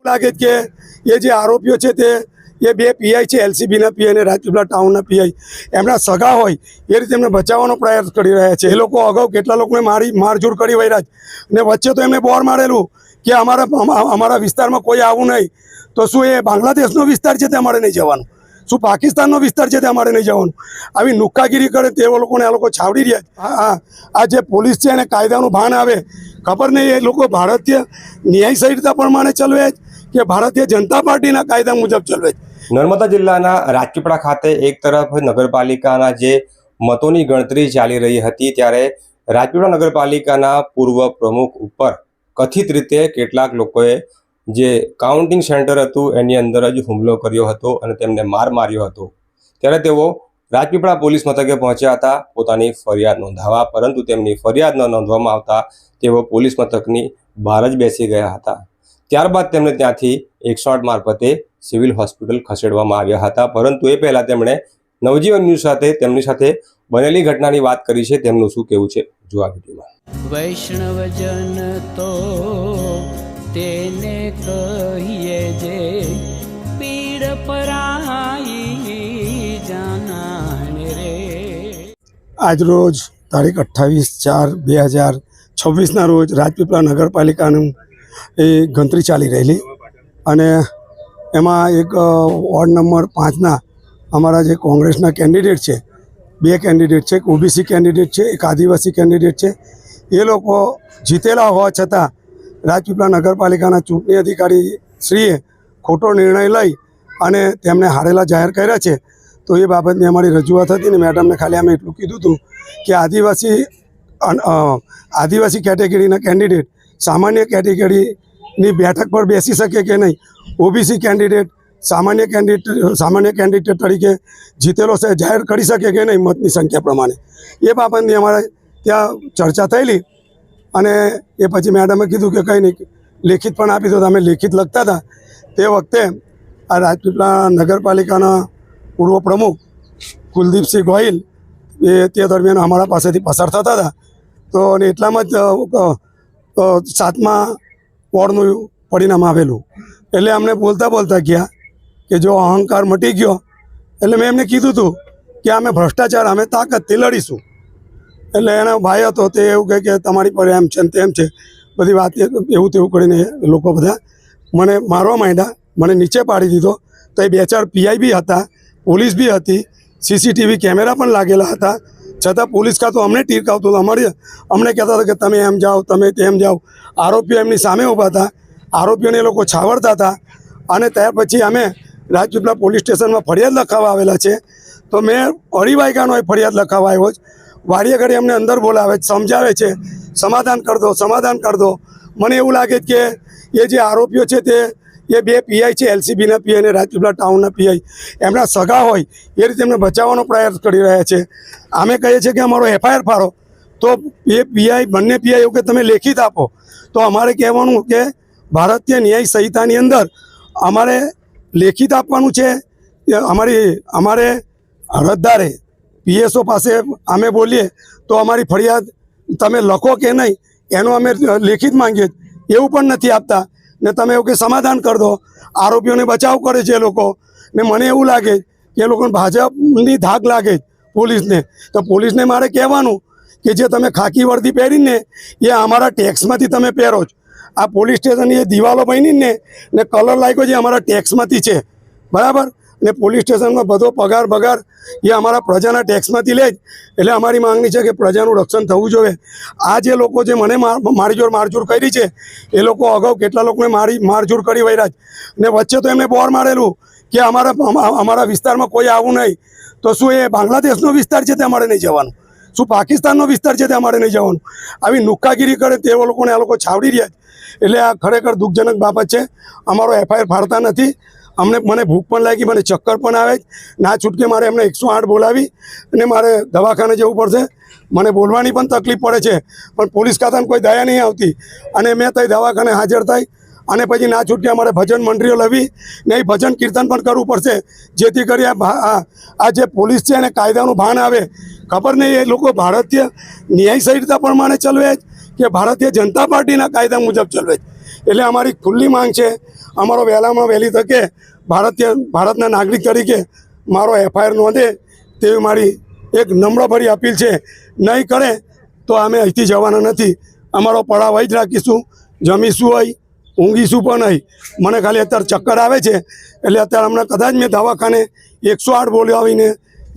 લાગે કે એ જે આરોપીઓ છે તે એ બે પીઆઈ છે, એલસીબીના પીઆઈ અને રાજપીપળા ટાઉનના પીઆઈ, એમના સગા હોય એ રીતે એમને બચાવવાનો પ્રયાસ કરી રહ્યા છે. એ લોકો અગાઉ કેટલા લોકોને મારઝૂડ કરી વૈરાજ, ને વચ્ચે તો એમને બોર મારેલું કે અમારા વિસ્તારમાં કોઈ આવું નહીં. તો શું એ બાંગ્લાદેશનો વિસ્તાર છે તે અમારે નહીં જવાનું? શું પાકિસ્તાનનો વિસ્તાર છે તે અમારે નહીં જવાનું? આવી નુક્કાગીરી કરે તે લોકોને આ લોકો છાવડી રહ્યા. આ જે પોલીસ છે એને કાયદાનું ભાન આવે, ખબર નહીં એ લોકો ભારતીય ન્યાય સંહિતા પ્રમાણે ચલવે કે ભારતીય જનતા પાર્ટીના કાયદા મુજબ ચલવે. નર્મદા જિલ્લાના રાજપીપળા ખાતે એક તરફ નગરપાલિકાના જે મતોની ગણતરી ચાલી રહી હતી, ત્યારે રાજપીપળા નગરપાલિકાના પૂર્વ પ્રમુખ ઉપર કથિત રીતે કેટલાક લોકોએ જે કાઉન્ટિંગ સેન્ટર હતું એની અંદર જ હુમલો કર્યો હતો અને તેમને માર્યો હતો. ત્યારે તેઓ રાજપીપળા પોલીસ મથકે પહોંચ્યા હતા પોતાની ફરિયાદ નોંધાવવા, પરંતુ તેમની ફરિયાદ ન નોંધવામાં આવતા તેઓ પોલીસ મથકની બહાર જ બેસી ગયા હતા. ત્યારબાદ તેમને ત્યાંથી 108 મારફતે સિવિલ હોસ્પિટલ ખસેડવામાં આવ્યા હતા. પરંતુ એ પહેલાં તેમણે નવજીવન ન્યૂઝ સાથે તેમની સાથે બનેલી ઘટનાની વાત કરી છે. તેમનું શું કહેવું છે જો આ વિડીયોમાં. વૈષ્ણવજન તો તેને કહીએ જે પીડ પરાઈ જાનાને રે. આજરોજ તારીખ 28/4/2026ના રોજ રાજપીપળા નગરપાલિકાનું એ ગણતરી ચાલી રહેલી, અને એમાં એક વોર્ડ નંબર 5ના અમારા જે કોંગ્રેસના કેન્ડિડેટ છે, 2 કેન્ડિડેટ છે, એક ઓબીસી કેન્ડિડેટ છે, એક આદિવાસી કેન્ડિડેટ છે. એ લોકો જીતેલા હોવા છતાં રાજપીપળા નગરપાલિકાના ચૂંટણી અધિકારી શ્રીએ ખોટો નિર્ણય લઈ અને તેમને હારેલા જાહેર કર્યા છે. તો એ બાબતની અમારી રજૂઆત હતી ને મેડમને ખાલી અમે એટલું કીધું હતું કે આદિવાસી કેટેગરીના કેન્ડિડેટ સામાન્ય કેટેગરીની બેઠક પર બેસી શકે કે નહીં, ઓબીસી કેન્ડિડેટ સામાન્ય કેન્ડિડેટ તરીકે જીતેલો છે જાહેર કરી શકે કે નહીં મતની સંખ્યા પ્રમાણે. એ બાબતની અમારે ત્યાં ચર્ચા થયેલી, અને એ પછી મેડમે કીધું કે કંઈ નહીં, લેખિત પણ આપી દો. અમે લેખિત લખતા હતા. તે વખતે આ રાજપીપળા નગરપાલિકાના પૂર્વ પ્રમુખ કુલદીપસિંહ ગોહિલ એ તે દરમિયાન અમારા પાસેથી પસાર થતા હતા. તો અને એટલામાં જ 7મા વોર્ડનું પરિણામ આવેલું. એટલે અમને બોલતા ગયા કે જો અહંકાર મટી ગયો, એટલે મેં એમને કીધું હતું કે અમે ભ્રષ્ટાચાર અમે તાકાતથી લડીશું. એટલે એના ભાઈ હતો તે એવું કહે કે તમારી પર એમ છે ને તેમ છે, બધી વાત એવું તેવું કરીને લોકો બધા મને મારવા માંડ્યા, મને નીચે પાડી દીધો. તો એ 2-4 પીઆઈ બી હતા, પોલીસ બી હતી, સીસીટીવી કેમેરા પણ લાગેલા હતા. છતાં પોલીસ ખાતું અમને ટીરકાવતું હતું, અમને કહેતા હતા કે તમે એમ જાઓ, તમે તેમ જાઓ. આરોપીઓ એમની સામે ઊભા હતા, આરોપીઓને એ લોકો છાવરતા હતા. અને ત્યાર પછી અમે રાજપીપળા પોલીસ સ્ટેશનમાં ફરિયાદ લખાવવા આવેલા છે. તો મેં 2.5 વાગ્યાનો એ ફરિયાદ લખાવવા આવ્યો જ. વાડીએ ઘડી અમને અંદર બોલાવે, સમજાવે છે, સમાધાન કર દો. મને એવું લાગે કે એ જે આરોપીઓ છે તે એ 2 પીઆઈ છે, એલસીબીના પીઆઈ અને રાજપીપળા ટાઉનના પીઆઈ, એમના સગા હોય એ રીતે એમને બચાવવાનો પ્રયાસ કરી રહ્યા છે. અમે કહીએ છીએ કે અમારો એફઆઈઆર ફાળો. તો એ પીઆઈ બંને પીઆઈ એવું કે તમે લેખિત આપો. તો અમારે કહેવાનું કે ભારતીય ન્યાય સંહિતાની અંદર અમારે લેખિત આપવાનું છે. અમારે અરજદારે પીએસઓ પાસે અમે બોલીએ તો અમારી ફરિયાદ તમે લખો કે નહીં એનો અમે લેખિત માંગીએ, એવું પણ નથી આપતા. ને તમે એવું કે સમાધાન કરી દો. આરોપીઓને બચાવ કરે છે એ લોકો. ને મને એવું લાગે કે એ લોકોને ભાજપની ધાક લાગે પોલીસને. તો પોલીસને મારે કહેવાનું કે જે તમે ખાકી વર્દી પહેરીને એ અમારા ટેક્સમાંથી તમે પહેરો છો. આ પોલીસ સ્ટેશનની એ દિવાલો બનીને ને કલર લાગ્યો જે અમારા ટેક્સમાંથી છે, બરાબર. ને પોલીસ સ્ટેશનમાં બધો પગાર એ અમારા પ્રજાના ટેક્સમાંથી લે જ. એટલે અમારી માંગણી છે કે પ્રજાનું રક્ષણ થવું જોઈએ. આ જે લોકો જે મને મારઝૂડ કરી છે એ લોકો અગાઉ કેટલા લોકોને મારઝૂડ કરી વૈરાજ, ને વચ્ચે તો એમને બોર મારેલું કે અમારા વિસ્તારમાં કોઈ આવું નહીં. તો શું એ બાંગ્લાદેશનો વિસ્તાર છે તે અમારે નહીં જવાનું? શું પાકિસ્તાનનો વિસ્તાર છે તે અમારે નહીં જવાનું? આવી નુક્કાગીરી કરે તે લોકોને આ લોકો છાવડી રહ્યા. એટલે આ ખરેખર દુઃખજનક બાબત છે. અમારો એફઆઈઆર ફાડતા નથી. મને ભૂખ પણ લાગી, મને ચક્કર પણ આવે. ના છૂટકે મારે એમને 108 બોલાવી અને મારે દવાખાને જવું પડશે. મને બોલવાની પણ તકલીફ પડે છે, પણ પોલીસ ખાતાને કોઈ દયા નહીં આવતી. અને મેં ત્યાં દવાખાને હાજર થઈ અને પછી ના છૂટકે અમારે ભજન મંડળીઓ લાવી ને એ ભજન કીર્તન પણ કરવું પડશે, જેથી કરી આ જે પોલીસ છે એને કાયદાનું ભાન આવે. ખબર નહીં એ લોકો ભારતીય ન્યાય સંહિતા પ્રમાણે ચલવે કે ભારતીય જનતા પાર્ટીના કાયદા મુજબ ચલવે. એટલે અમારી ખુલ્લી માંગ છે, અમારો વહેલામાં વહેલી તકે ભારતના નાગરિક તરીકે મારો FIR નોંધે તેવી મારી એક નમ્રભરી અપીલ છે. નહીં કરે તો અમે અહીંથી જવાના નથી. અમારો પડાવ અહીં જ રાખીશું, જમીશું અહીં, ઊંઘીશું પણ નહીં. મને ખાલી અત્યારે ચક્કર આવે છે એટલે અત્યારે હમણાં કદાચ મેં દવાખાને 108 બોલાવીને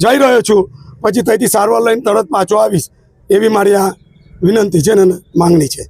જઈ રહ્યો છું. પછી ત્યાંથી સારવાર લઈને તરત પાછો આવીશ એવી મારી આ વિનંતી છે ને માંગણી છે.